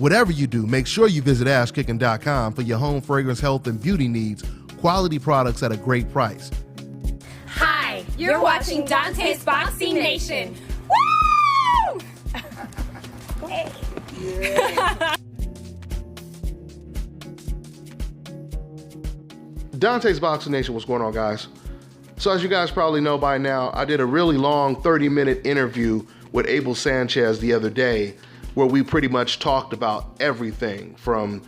Whatever you do, make sure you visit AshKickin.com for your home fragrance, health, and beauty needs. Quality products at a great price. Hi, you're watching Dante's Boxing Nation. Woo! Hey. Yeah. Dante's Boxing Nation, what's going on, guys? So as you guys probably know by now, I did a really long 30-minute interview with Abel Sanchez the other day where we pretty much talked about everything from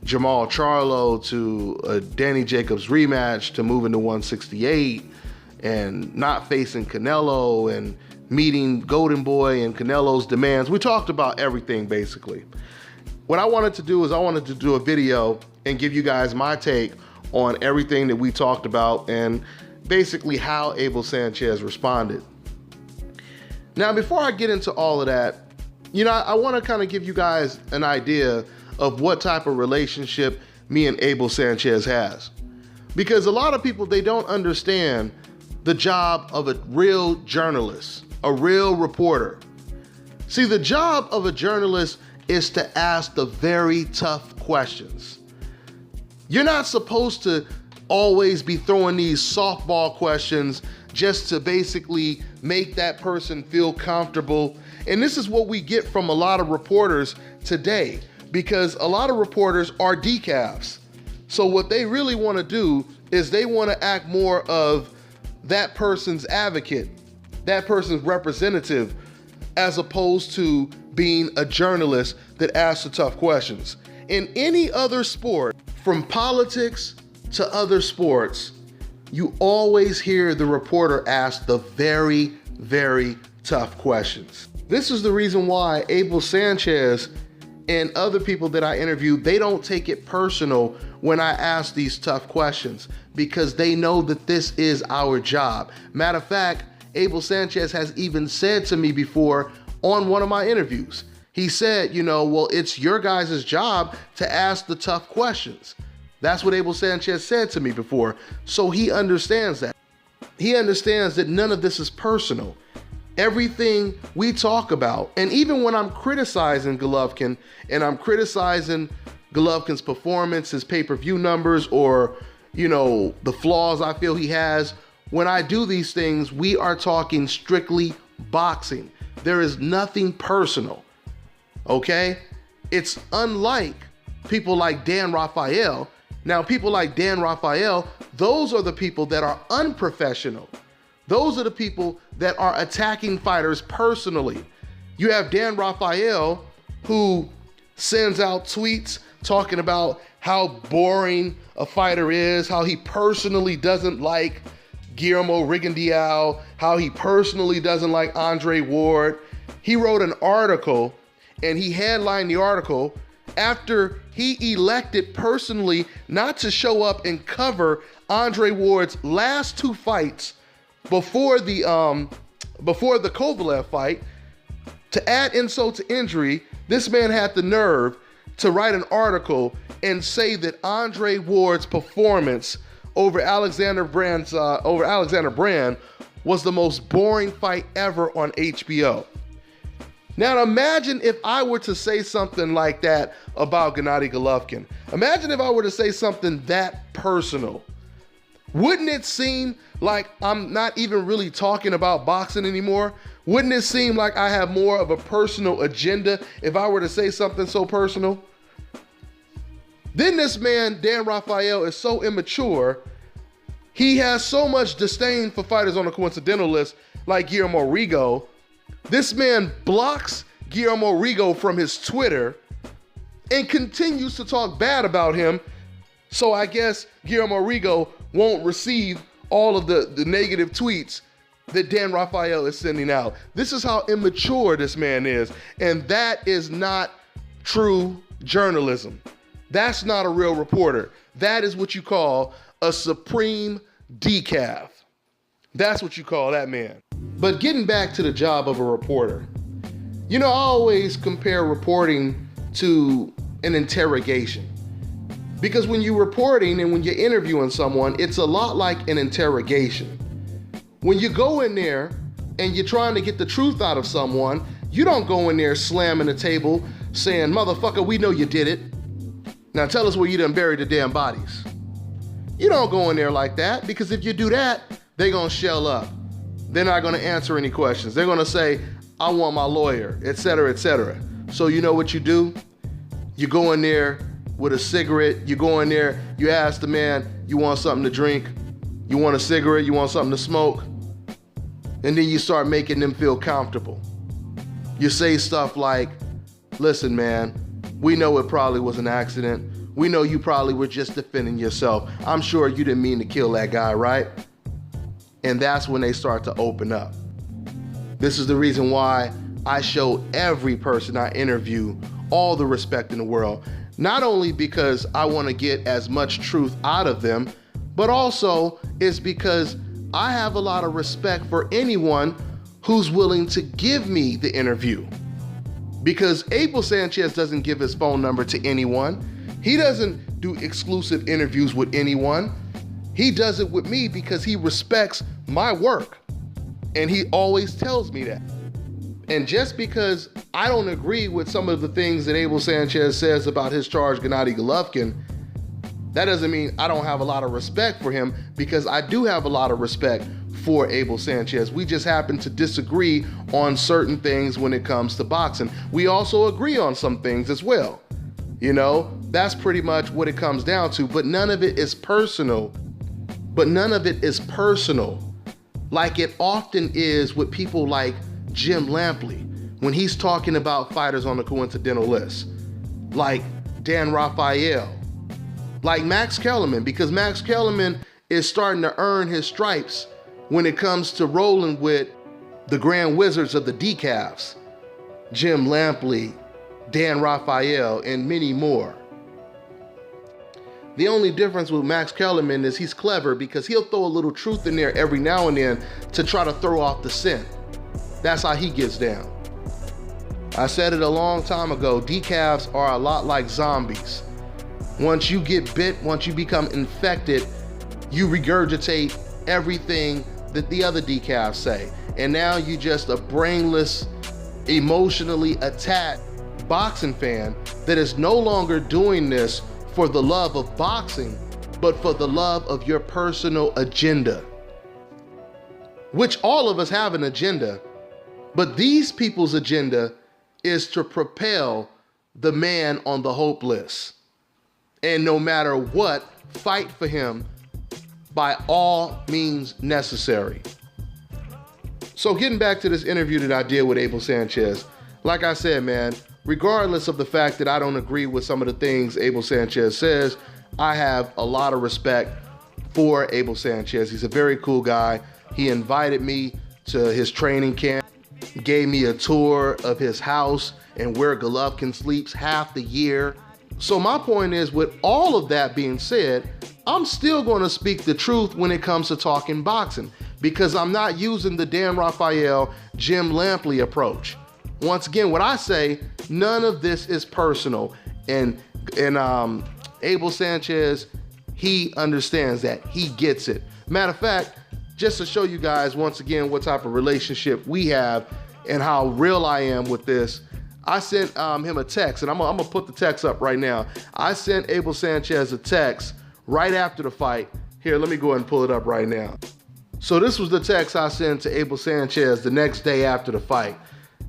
Jermall Charlo to a Danny Jacobs rematch to moving to 168 and not facing Canelo and meeting Golden Boy and Canelo's demands. We talked about everything basically. What I wanted to do is I wanted to do a video and give you guys my take on everything that we talked about and basically how Abel Sanchez responded. Now, before I get into all of that, I want to kind of give you guys an idea of what type of relationship me and Abel Sanchez has. Because a lot of people, they don't understand the job of a real journalist, a real reporter. See, the job of a journalist is to ask the very tough questions. You're not supposed to always be throwing these softball questions just to basically make that person feel comfortable. And this is what we get from a lot of reporters today, because a lot of reporters are decafs. So what they really want to do is they want to act more of that person's advocate, that person's representative, as opposed to being a journalist that asks the tough questions. In any other sport, from politics to other sports, you always hear the reporter ask the very, very tough questions. This is the reason why Abel Sanchez and other people that I interview, they don't take it personal when I ask these tough questions, because they know that this is our job. Matter of fact, Abel Sanchez has even said to me before on one of my interviews, he said, well, it's your guys' job to ask the tough questions. That's what Abel Sanchez said to me before. So he understands that. He understands that none of this is personal. Everything we talk about, and even when I'm criticizing Golovkin and I'm criticizing Golovkin's performance, his pay-per-view numbers, or, the flaws I feel he has, when I do these things, we are talking strictly boxing. There is nothing personal, okay? It's unlike people like Dan Rafael. Now, people like Dan Rafael, those are the people that are unprofessional. Those are the people that are attacking fighters personally. You have Dan Rafael, who sends out tweets talking about how boring a fighter is, how he personally doesn't like Guillermo Rigondeaux, how he personally doesn't like Andre Ward. He wrote an article, and he headlined the article after he elected personally not to show up and cover Andre Ward's last two fights before the Kovalev fight. To add insult to injury, this man had the nerve to write an article and say that Andre Ward's performance over Alexander Brand was the most boring fight ever on HBO. Now imagine if I were to say something like that about Gennady Golovkin. Imagine if I were to say something that personal. Wouldn't it seem like I'm not even really talking about boxing anymore? Wouldn't it seem like I have more of a personal agenda if I were to say something so personal? Then this man, Dan Rafael, is so immature. He has so much disdain for fighters on the coincidental list like Guillermo Rigo. This man blocks Guillermo Rigo from his Twitter and continues to talk bad about him. So I guess Guillermo Rigo won't receive all of the negative tweets that Dan Rafael is sending out. This is how immature this man is. And that is not true journalism. That's not a real reporter. That is what you call a supreme decaf. That's what you call that man. But getting back to the job of a reporter, I always compare reporting to an interrogation. Because when you're reporting and when you're interviewing someone, it's a lot like an interrogation. When you go in there and you're trying to get the truth out of someone, you don't go in there slamming the table, saying, motherfucker, we know you did it. Now tell us where you done buried the damn bodies. You don't go in there like that, because if you do that, they're gonna shell up. They're not gonna answer any questions. They're gonna say, I want my lawyer, etc., etc. So you know what you do? You go in there with a cigarette, you go in there, you ask the man, you want something to drink? You want a cigarette? You want something to smoke? And then you start making them feel comfortable. You say stuff like, listen, man, we know it probably was an accident. We know you probably were just defending yourself. I'm sure you didn't mean to kill that guy, right? And that's when they start to open up. This is the reason why I show every person I interview all the respect in the world. Not only because I want to get as much truth out of them, but also it's because I have a lot of respect for anyone who's willing to give me the interview. Because Abel Sanchez doesn't give his phone number to anyone. He doesn't do exclusive interviews with anyone. He does it with me because he respects my work. And he always tells me that. And just because I don't agree with some of the things that Abel Sanchez says about his charge, Gennady Golovkin, that doesn't mean I don't have a lot of respect for him, because I do have a lot of respect for Abel Sanchez. We just happen to disagree on certain things when it comes to boxing. We also agree on some things as well. You know, that's pretty much what it comes down to, but none of it is personal. Like it often is with people like Jim Lampley when he's talking about fighters on the coincidental list, like Dan Rafael, like Max Kellerman, because Max Kellerman is starting to earn his stripes when it comes to rolling with the grand wizards of the decafs, Jim Lampley, Dan Rafael, and many more. The only difference with Max Kellerman is he's clever, because he'll throw a little truth in there every now and then to try to throw off the scent. That's how he gets down. I said it a long time ago, decafs are a lot like zombies. Once you get bit, once you become infected, you regurgitate everything that the other decafs say. And now you just a brainless, emotionally attacked boxing fan that is no longer doing this for the love of boxing, but for the love of your personal agenda. Which all of us have an agenda, but these people's agenda is to propel the man on the hope list. And no matter what, fight for him by all means necessary. So getting back to this interview that I did with Abel Sanchez, like I said, man, regardless of the fact that I don't agree with some of the things Abel Sanchez says, I have a lot of respect for Abel Sanchez. He's a very cool guy. He invited me to his training camp, gave me a tour of his house and where Golovkin sleeps half the year. So my point is, with all of that being said, I'm still going to speak the truth when it comes to talking boxing, because I'm not using the Dan Rafael, Jim Lampley approach. Once again, what I say, none of this is personal. And Abel Sanchez, he understands that. He gets it. Matter of fact, just to show you guys once again what type of relationship we have and how real I am with this, I sent him a text, and I'm gonna put the text up right now. I sent Abel Sanchez a text right after the fight. Here, let me go ahead and pull it up right now. So this was the text I sent to Abel Sanchez the next day after the fight.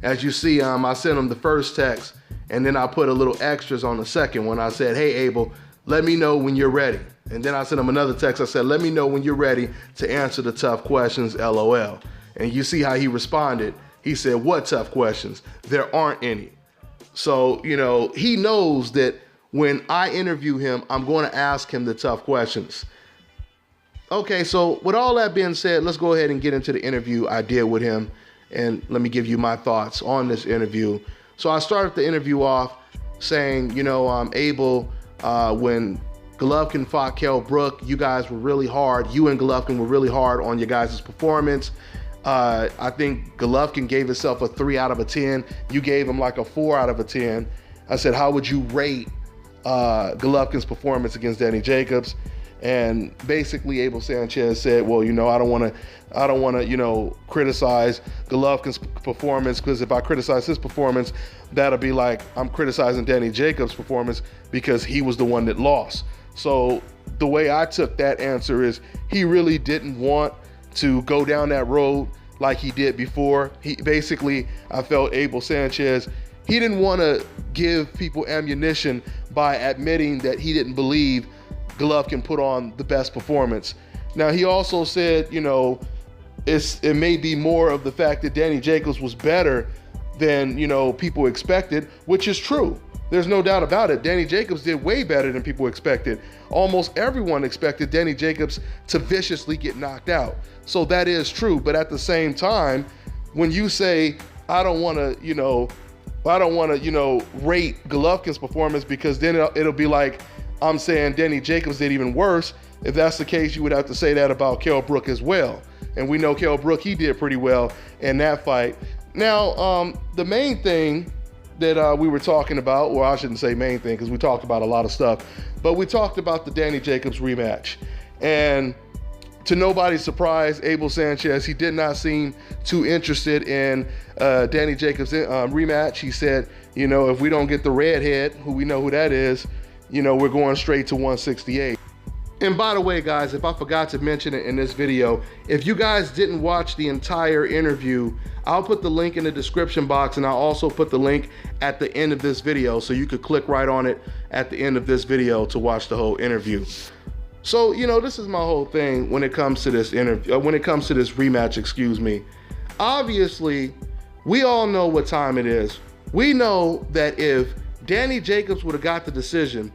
As you see, I sent him the first text, and then I put a little extras on the second one. I said, hey, Abel, let me know when you're ready. And then I sent him another text. I said, let me know when you're ready to answer the tough questions, LOL. And you see how he responded. He said, what tough questions? There aren't any. So, you know, he knows that when I interview him, I'm going to ask him the tough questions. Okay, so with all that being said, let's go ahead and get into the interview I did with him. And let me give you my thoughts on this interview. So I started the interview off saying, you know, Abel, when Golovkin fought Kell Brook, you guys were really hard. You and Golovkin were really hard on your guys' performance. I think Golovkin gave himself a 3 out of 10. You gave him like a 4 out of 10. I said, how would you rate Golovkin's performance against Danny Jacobs? And basically Abel Sanchez said, well, I don't want to, criticize Golovkin's performance, because if I criticize his performance, that'll be like I'm criticizing Danny Jacobs' performance because he was the one that lost. So the way I took that answer is he really didn't want to go down that road like he did before. I felt Abel Sanchez, he didn't want to give people ammunition by admitting that he didn't believe Golovkin put on the best performance. Now, he also said, it may be more of the fact that Danny Jacobs was better than, people expected, which is true. There's no doubt about it. Danny Jacobs did way better than people expected. Almost everyone expected Danny Jacobs to viciously get knocked out. So that is true. But at the same time, when you say, I don't want to, rate Golovkin's performance, because then it'll be like I'm saying Danny Jacobs did even worse. If that's the case, you would have to say that about Kell Brook as well. And we know Kell Brook, he did pretty well in that fight. Now, the main thing that we were talking about, or I shouldn't say main thing, because we talked about a lot of stuff, but we talked about the Danny Jacobs rematch. And to nobody's surprise, Abel Sanchez, he did not seem too interested in Danny Jacobs' rematch. He said, if we don't get the redhead, who we know who that is, we're going straight to 168. And by the way, guys, if I forgot to mention it in this video, if you guys didn't watch the entire interview, I'll put the link in the description box, and I'll also put the link at the end of this video, so you could click right on it at the end of this video to watch the whole interview. So, this is my whole thing when it comes to this rematch, excuse me. Obviously, we all know what time it is. We know that if Danny Jacobs would have got the decision,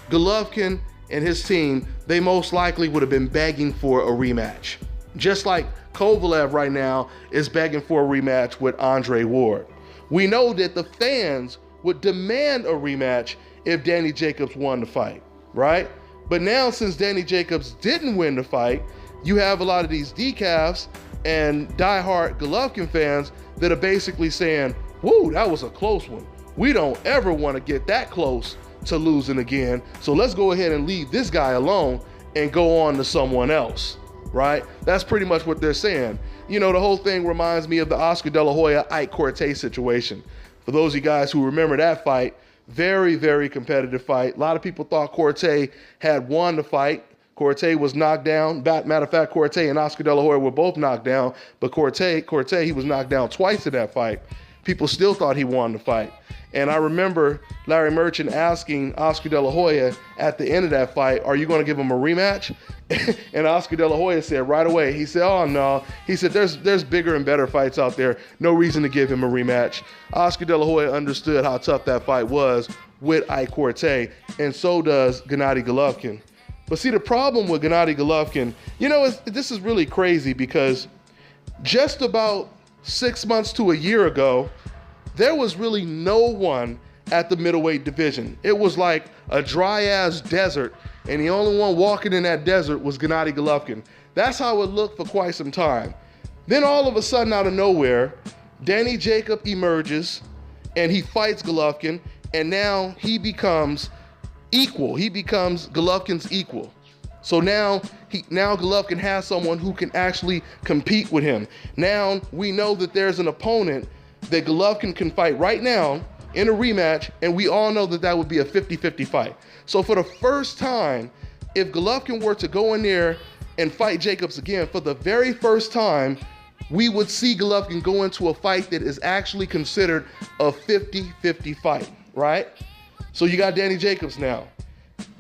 Golovkin and his team, they most likely would have been begging for a rematch. Just like Kovalev right now is begging for a rematch with Andre Ward. We know that the fans would demand a rematch if Danny Jacobs won the fight, right? But now, since Danny Jacobs didn't win the fight, you have a lot of these decafs and diehard Golovkin fans that are basically saying, whoa, that was a close one. We don't ever want to get that close to losing again. So let's go ahead and leave this guy alone and go on to someone else, right? That's pretty much what they're saying. The whole thing reminds me of the Oscar De La Hoya Ike Cortez situation. For those of you guys who remember that fight, very, very competitive fight. A lot of people thought Cortez had won the fight. Cortez was knocked down. Matter of fact, Cortez and Oscar De La Hoya were both knocked down, but Cortez, he was knocked down twice in that fight. People still thought he won the fight. And I remember Larry Merchant asking Oscar De La Hoya at the end of that fight, are you going to give him a rematch? And Oscar De La Hoya said right away, he said, oh no. He said, there's bigger and better fights out there. No reason to give him a rematch. Oscar De La Hoya understood how tough that fight was with Ike Cortez, and so does Gennady Golovkin. But see, the problem with Gennady Golovkin, this is really crazy, because just about 6 months to a year ago, there was really no one at the middleweight division. It was like a dry-ass desert, and the only one walking in that desert was Gennady Golovkin. That's how it looked for quite some time. Then all of a sudden, out of nowhere, Danny Jacobs emerges, and he fights Golovkin, and now he becomes equal. He becomes Golovkin's equal. So now Golovkin has someone who can actually compete with him. Now we know that there's an opponent that Golovkin can fight right now in a rematch, and we all know that would be a 50-50 fight. So for the first time, if Golovkin were to go in there and fight Jacobs again, for the very first time, we would see Golovkin go into a fight that is actually considered a 50-50 fight, right? So you got Danny Jacobs now.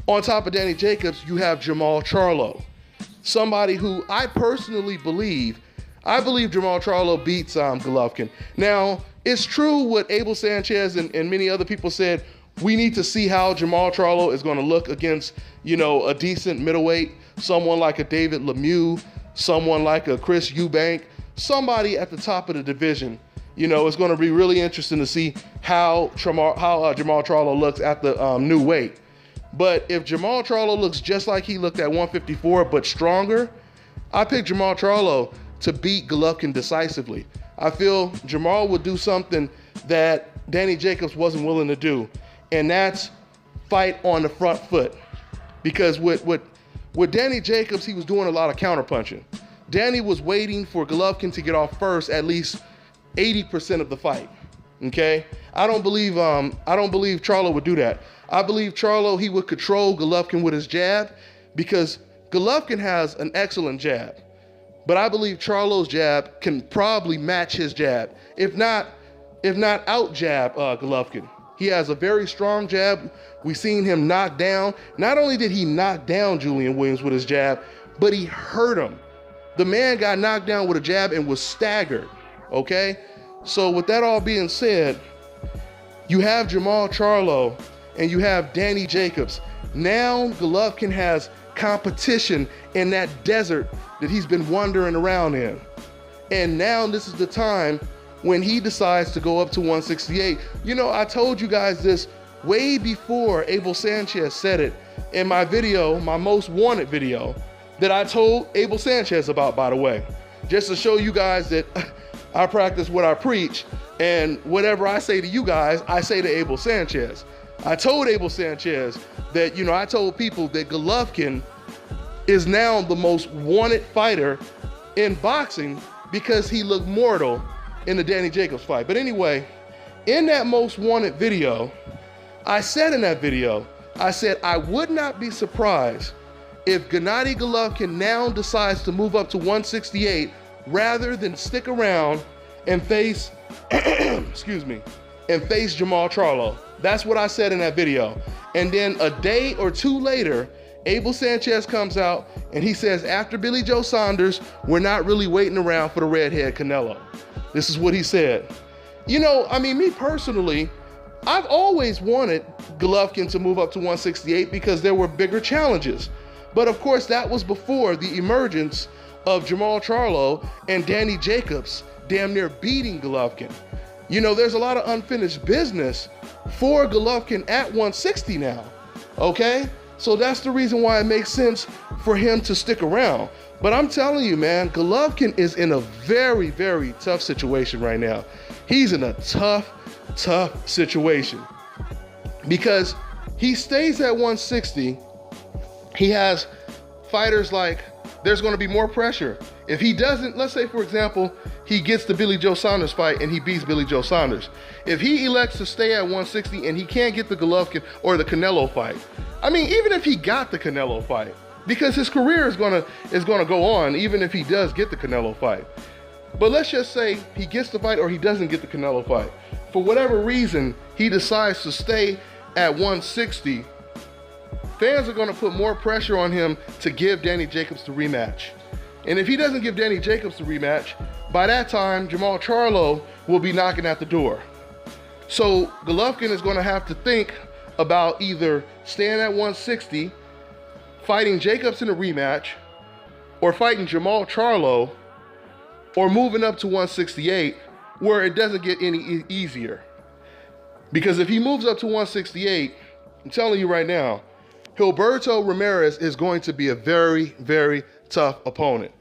On top of Danny Jacobs, you have Jermall Charlo, somebody who I personally believe Jermall Charlo beats Golovkin. Now, it's true what Abel Sanchez and many other people said. We need to see how Jermall Charlo is going to look against, a decent middleweight, someone like a David Lemieux, someone like a Chris Eubank, somebody at the top of the division. It's going to be really interesting to see how Jermall Charlo looks at the new weight. But if Jermall Charlo looks just like he looked at 154, but stronger, I pick Jermall Charlo to beat Golovkin decisively. I feel Jermall would do something that Danny Jacobs wasn't willing to do, and that's fight on the front foot. Because with With Danny Jacobs, he was doing a lot of counterpunching. Danny was waiting for Golovkin to get off first at least 80% of the fight. Okay? I don't believe Charlo would do that. I believe Charlo, he would control Golovkin with his jab because Golovkin has an excellent jab. But I believe Charlo's jab can probably match his jab. If not out jab Golovkin. He has a very strong jab. We've seen him knock down. Not only did he knock down Julian Williams with his jab, but he hurt him. The man got knocked down with a jab and was staggered, okay? So with that all being said, you have Jermall Charlo and you have Danny Jacobs. Now Golovkin has competition in that desert that he's been wandering around in. And now this is the time when he decides to go up to 168. You know, I told you guys this way before Abel Sanchez said it in my video, my most wanted video, that I told Abel Sanchez about, by the way, just to show you guys that I practice what I preach, and whatever I say to you guys, I say to Abel Sanchez. I told Abel Sanchez that, you know, I told people that Golovkin is now the most wanted fighter in boxing because he looked mortal in the Danny Jacobs fight. But anyway, in that most wanted video, I said in that video, I said I would not be surprised if Gennady Golovkin now decides to move up to 168 rather than stick around and face, excuse me, and face Jermall Charlo. That's what I said in that video. And then a day or two later, Abel Sanchez comes out and he says, after Billy Joe Saunders, we're not really waiting around for the redhead Canelo. This is what he said. You know, I mean, me personally, I've always wanted Golovkin to move up to 168 because there were bigger challenges. But of course, that was before the emergence of Jermall Charlo and Danny Jacobs damn near beating Golovkin. You know, there's a lot of unfinished business for Golovkin at 160 now, okay? So that's the reason why it makes sense for him to stick around. But I'm telling you, man, Golovkin is in a very, very tough situation right now. He's in a tough situation because he stays at 160. He has fighters like, there's going to be more pressure. If he doesn't, let's say, for example, he gets the Billy Joe Saunders fight and he beats Billy Joe Saunders. If he elects to stay at 160 and he can't get the Golovkin or the Canelo fight, I mean, even if he got the Canelo fight, because his career is gonna go on, even if he does get the Canelo fight. But let's just say he gets the fight or he doesn't get the Canelo fight. For whatever reason, he decides to stay at 160. Fans are gonna put more pressure on him to give Danny Jacobs the rematch. And if he doesn't give Danny Jacobs the rematch, by that time, Jermall Charlo will be knocking at the door. So Golovkin is gonna have to think about either staying at 160, fighting Jacobs in a rematch, or fighting Jermall Charlo, or moving up to 168 where it doesn't get any easier. Because if he moves up to 168, I'm telling you right now, Gilberto Ramirez is going to be a very, very tough opponent.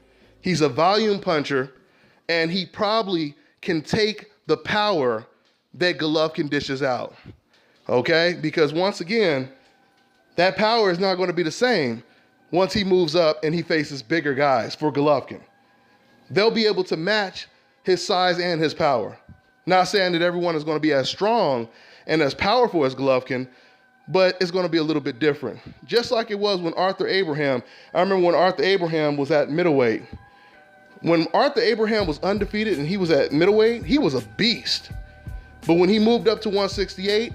He's a volume puncher, and he probably can take the power that Golovkin dishes out, okay? Because once again, that power is not going to be the same once he moves up and he faces bigger guys for Golovkin. They'll be able to match his size and his power. Not saying that everyone is going to be as strong and as powerful as Golovkin, but it's going to be a little bit different. Just like it was when Arthur Abraham, I remember when Arthur Abraham was at middleweight. When Arthur Abraham was undefeated and he was at middleweight, he was a beast. But when he moved up to 168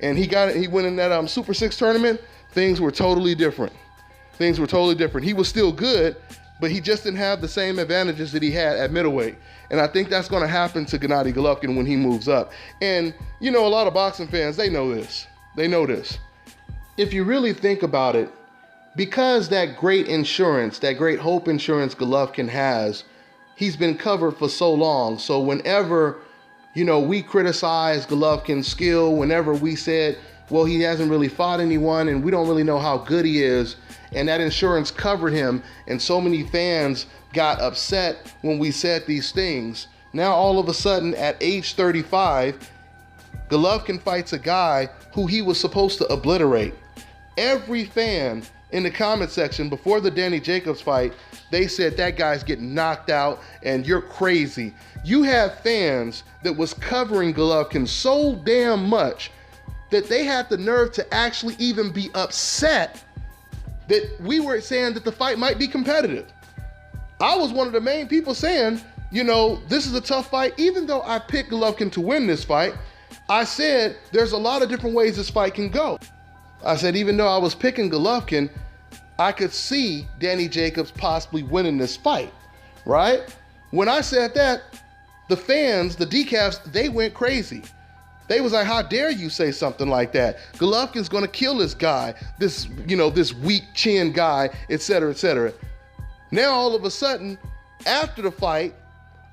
and he went in that Super 6 tournament, things were totally different. Things were totally different. He was still good, but he just didn't have the same advantages that he had at middleweight. And I think that's going to happen to Gennady Golovkin when he moves up. And, you know, a lot of boxing fans, they know this. They know this. If you really think about it, because that great insurance, that great hope insurance Golovkin has, he's been covered for so long. So whenever, you know, we criticize Golovkin's skill, whenever we said, well, he hasn't really fought anyone and we don't really know how good he is, and that insurance covered him, and so many fans got upset when we said these things. Now all of a sudden at age 35, Golovkin fights a guy who he was supposed to obliterate. every fan in the comment section before the Danny Jacobs fight, they said that guy's getting knocked out and you're crazy. You have fans that was covering Golovkin so damn much that they had the nerve to actually even be upset that we were saying that the fight might be competitive. I was one of the main people saying, you know, this is a tough fight. Even though I picked Golovkin to win this fight, I said there's a lot of different ways this fight can go. I said even though I was picking Golovkin, I could see Danny Jacobs possibly winning this fight, right? When I said that, the fans, the decafs, they went crazy. They was like, how dare you say something like that? Golovkin's gonna kill this guy, this weak chin guy, et cetera, et cetera. Now all of a sudden, after the fight,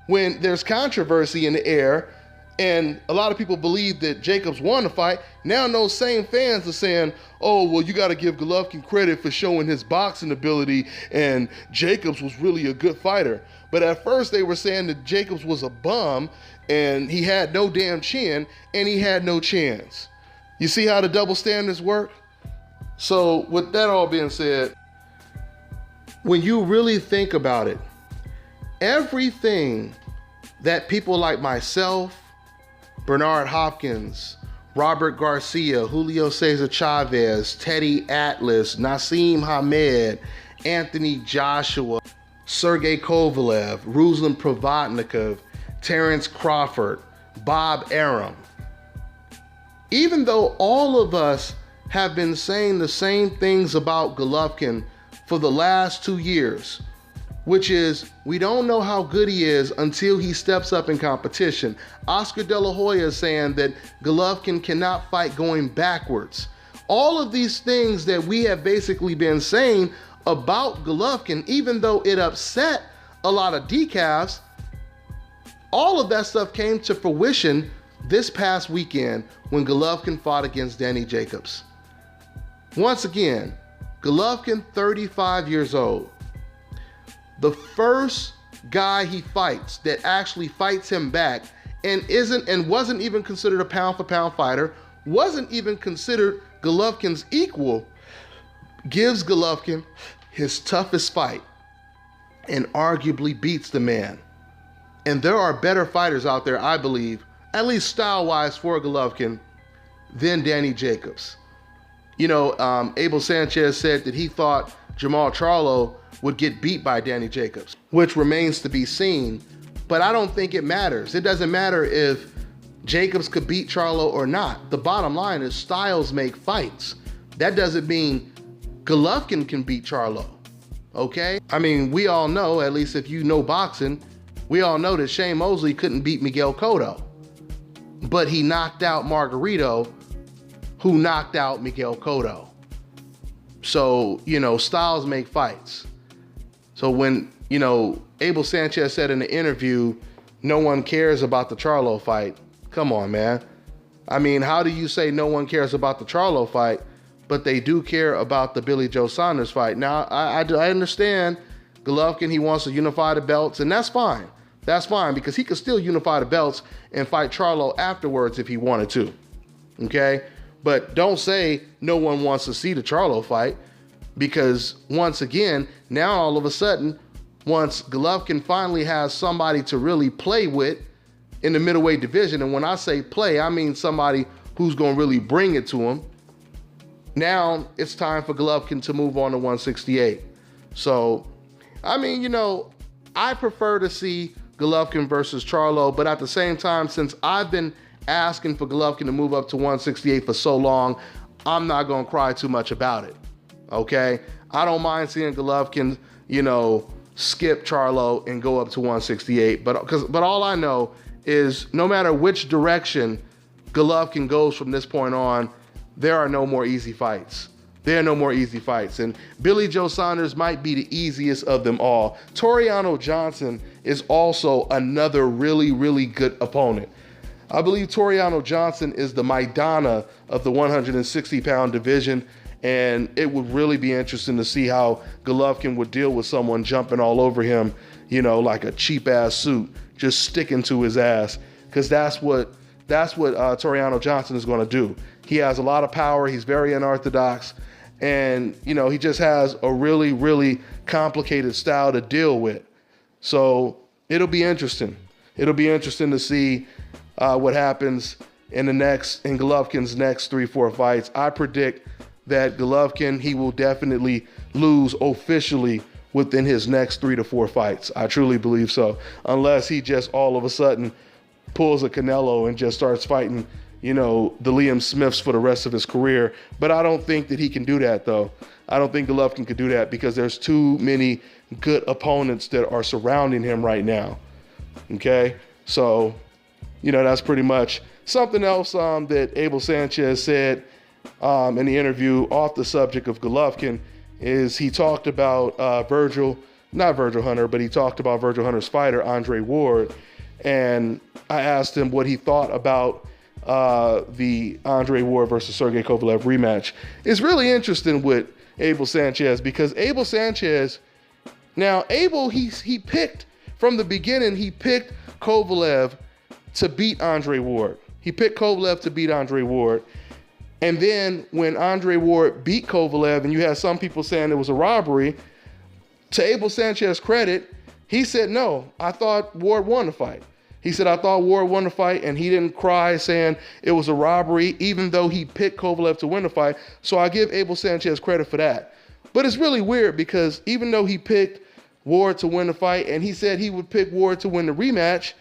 when there's controversy in the air, and a lot of people believe that Jacobs won the fight, now those same fans are saying, oh, well, you gotta give Golovkin credit for showing his boxing ability, and Jacobs was really a good fighter. But at first they were saying that Jacobs was a bum, and he had no damn chin, and he had no chance. You see how the double standards work? So with that all being said, when you really think about it, everything that people like myself, Bernard Hopkins, Robert Garcia, Julio Cesar Chavez, Teddy Atlas, Naseem Hamed, Anthony Joshua, Sergey Kovalev, Ruslan Provodnikov, Terrence Crawford, Bob Arum. Even though all of us have been saying the same things about Golovkin for the last 2 years, which is we don't know how good he is until he steps up in competition. Oscar De La Hoya is saying that Golovkin cannot fight going backwards. All of these things that we have basically been saying about Golovkin, even though it upset a lot of decafs, all of that stuff came to fruition this past weekend when Golovkin fought against Danny Jacobs. Once again, Golovkin, 35 years old. The first guy he fights that actually fights him back and wasn't even considered a pound for pound fighter, wasn't even considered Golovkin's equal, gives Golovkin his toughest fight and arguably beats the man. And there are better fighters out there, I believe, at least style-wise for Golovkin, than Danny Jacobs. You know, Abel Sanchez said that he thought Jermall Charlo would get beat by Danny Jacobs, which remains to be seen, but I don't think it matters. It doesn't matter if Jacobs could beat Charlo or not. The bottom line is styles make fights. That doesn't mean Golovkin can beat Charlo, okay? I mean, we all know, at least if you know boxing, we all know that Shane Mosley couldn't beat Miguel Cotto, but he knocked out Margarito, who knocked out Miguel Cotto. So, you know, styles make fights. So when, you know, Abel Sanchez said in the interview, no one cares about the Charlo fight. Come on, man. I mean, how do you say no one cares about the Charlo fight, but they do care about the Billy Joe Saunders fight? Now, I understand Golovkin, he wants to unify the belts, and that's fine. That's fine, because he could still unify the belts and fight Charlo afterwards if he wanted to, okay? But don't say no one wants to see the Charlo fight, because once again, now all of a sudden, once Golovkin finally has somebody to really play with in the middleweight division, and when I say play, I mean somebody who's going to really bring it to him, now it's time for Golovkin to move on to 168. So, I mean, you know, I prefer to see Golovkin versus Charlo, but at the same time, since I've been asking for Golovkin to move up to 168 for so long, I'm not going to cry too much about it, okay? I don't mind seeing Golovkin, you know, skip Charlo and go up to 168, but all I know is no matter which direction Golovkin goes from this point on, there are no more easy fights. There are no more easy fights. And Billy Joe Saunders might be the easiest of them all. Toriano Johnson is also another really, really good opponent. I believe Toriano Johnson is the Maidana of the 160-pound division, and it would really be interesting to see how Golovkin would deal with someone jumping all over him, you know, like a cheap-ass suit, just sticking to his ass, because that's what Toriano Johnson is going to do. He has a lot of power. He's very unorthodox, And, you know, he just has a really, really complicated style to deal with. So it'll be interesting. It'll be interesting to see what happens in Golovkin's next 3-4 fights. I predict that Golovkin, he will definitely lose officially within his next 3 to 4 fights. I truly believe so. Unless he just all of a sudden pulls a Canelo and just starts fighting, you know, the Liam Smiths for the rest of his career. But I don't think that he can do that, though. I don't think Golovkin could do that because there's too many good opponents that are surrounding him right now. Okay? So, you know, that's pretty much something else that Abel Sanchez said in the interview off the subject of Golovkin is he talked about not Virgil Hunter, but he talked about Virgil Hunter's fighter, Andre Ward. And I asked him what he thought about the Andre Ward versus Sergey Kovalev rematch. It's really interesting with Abel Sanchez because Abel Sanchez, now Abel, he picked from the beginning, he picked Kovalev to beat Andre Ward. He picked Kovalev to beat Andre Ward. And then when Andre Ward beat Kovalev, and you had some people saying it was a robbery, to Abel Sanchez's credit, he said, no, I thought Ward won the fight. He said, I thought Ward won the fight, and he didn't cry saying it was a robbery, even though he picked Kovalev to win the fight. So I give Abel Sanchez credit for that. But it's really weird because even though he picked Ward to win the fight, and he said he would pick Ward to win the rematch,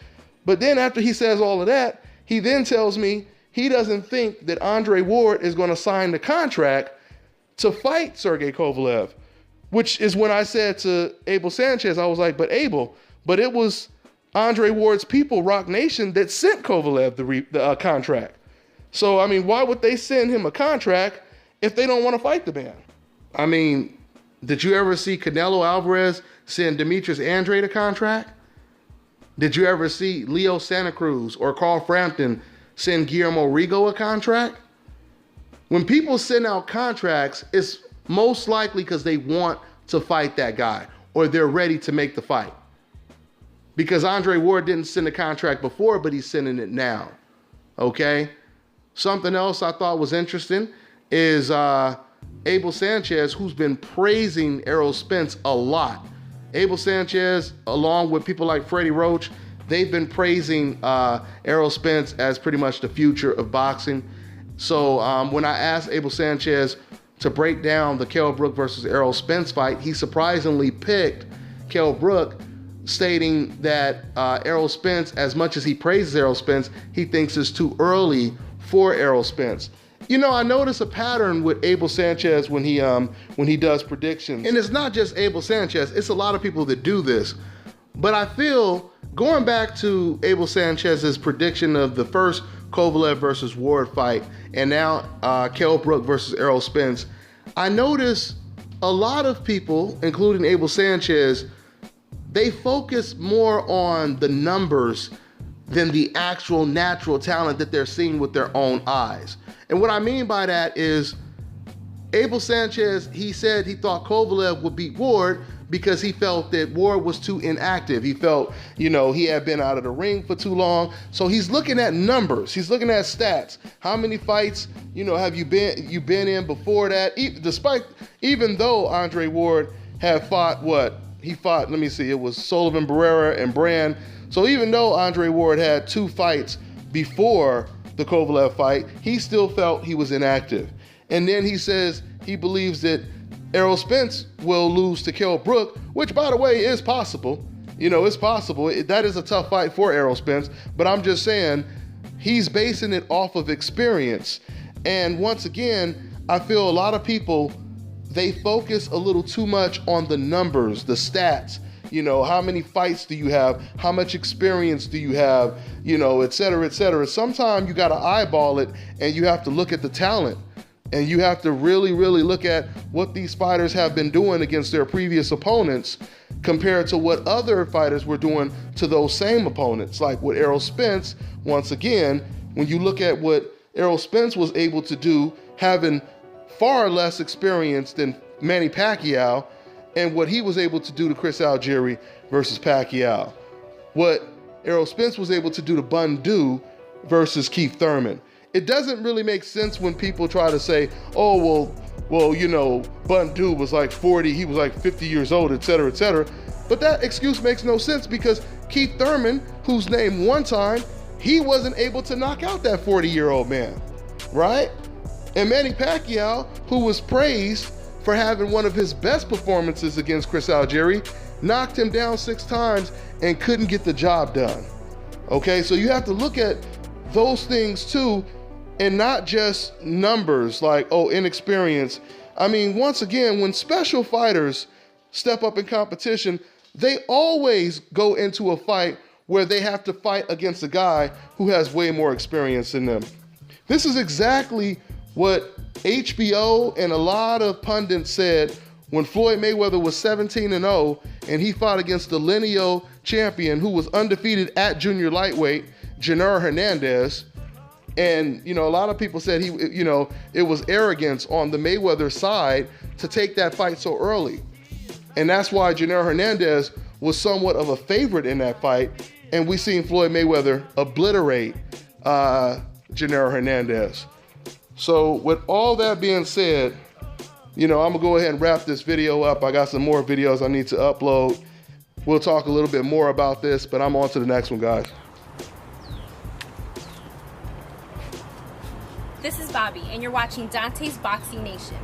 but then after he says all of that, he then tells me he doesn't think that Andre Ward is going to sign the contract to fight Sergey Kovalev, which is when I said to Abel Sanchez, I was like, but Abel, but it was Andre Ward's people, Rock Nation, that sent Kovalev the contract. So, I mean, why would they send him a contract if they don't want to fight the man? I mean, did you ever see Canelo Alvarez send Demetrius Andrade a contract? Did you ever see Leo Santa Cruz or Carl Frampton send Guillermo Rigo a contract? When people send out contracts, it's most likely because they want to fight that guy or they're ready to make the fight. Because Andre Ward didn't send a contract before, but he's sending it now. Okay? Something else I thought was interesting is Abel Sanchez, who's been praising Errol Spence a lot. Abel Sanchez, along with people like Freddie Roach, they've been praising Errol Spence as pretty much the future of boxing. So when I asked Abel Sanchez to break down the Kell Brook versus Errol Spence fight, he surprisingly picked Kell Brook, stating that Errol Spence, as much as he praises Errol Spence, he thinks it's too early for Errol Spence. You know, I notice a pattern with Abel Sanchez when he does predictions. And it's not just Abel Sanchez, it's a lot of people that do this. But I feel, going back to Abel Sanchez's prediction of the first Kovalev versus Ward fight, and now Kell Brook versus Errol Spence, I notice a lot of people, including Abel Sanchez, they focus more on the numbers than the actual natural talent that they're seeing with their own eyes. And what I mean by that is Abel Sanchez, he said he thought Kovalev would beat Ward because he felt that Ward was too inactive. He felt, you know, he had been out of the ring for too long. So he's looking at numbers. He's looking at stats. How many fights, you know, have you been in before that? Even though Andre Ward had fought let me see, it was Sullivan Barrera and Brand. So even though Andre Ward had 2 fights before the Kovalev fight, he still felt he was inactive. And then he says he believes that Errol Spence will lose to Kell Brook, which, by the way, is possible. You know, it's possible. That is a tough fight for Errol Spence, but I'm just saying he's basing it off of experience. And once again, I feel a lot of people, they focus a little too much on the numbers, the stats. You know, how many fights do you have? How much experience do you have? You know, et cetera, et cetera. Sometimes you got to eyeball it and you have to look at the talent. And you have to really, really look at what these fighters have been doing against their previous opponents compared to what other fighters were doing to those same opponents. Like with Errol Spence, once again, when you look at what Errol Spence was able to do, having far less experience than Manny Pacquiao, and what he was able to do to Chris Algieri versus Pacquiao. What Errol Spence was able to do to Bundu versus Keith Thurman. It doesn't really make sense when people try to say, oh, well, well, you know, Bundu was like 40, he was like 50 years old, et cetera, et cetera. But that excuse makes no sense because Keith Thurman, who's named one time, he wasn't able to knock out that 40-year-old man, right? And Manny Pacquiao, who was praised for having one of his best performances against Chris Algieri, knocked him down 6 times and couldn't get the job done. Okay, so you have to look at those things too, and not just numbers like, oh, inexperience. I mean, once again, when special fighters step up in competition, they always go into a fight where they have to fight against a guy who has way more experience than them. This is exactly what HBO and a lot of pundits said when Floyd Mayweather was 17-0 and he fought against the lineal champion who was undefeated at junior lightweight, Jermall Hernandez. And, you know, a lot of people said it was arrogance on the Mayweather side to take that fight so early. And that's why Jermall Hernandez was somewhat of a favorite in that fight. And we seen Floyd Mayweather obliterate Jermall Hernandez. So with all that being said, you know, I'm gonna go ahead and wrap this video up. I got some more videos I need to upload. We'll talk a little bit more about this, but I'm on to the next one, guys. This is Bobby, and you're watching Dante's Boxing Nation.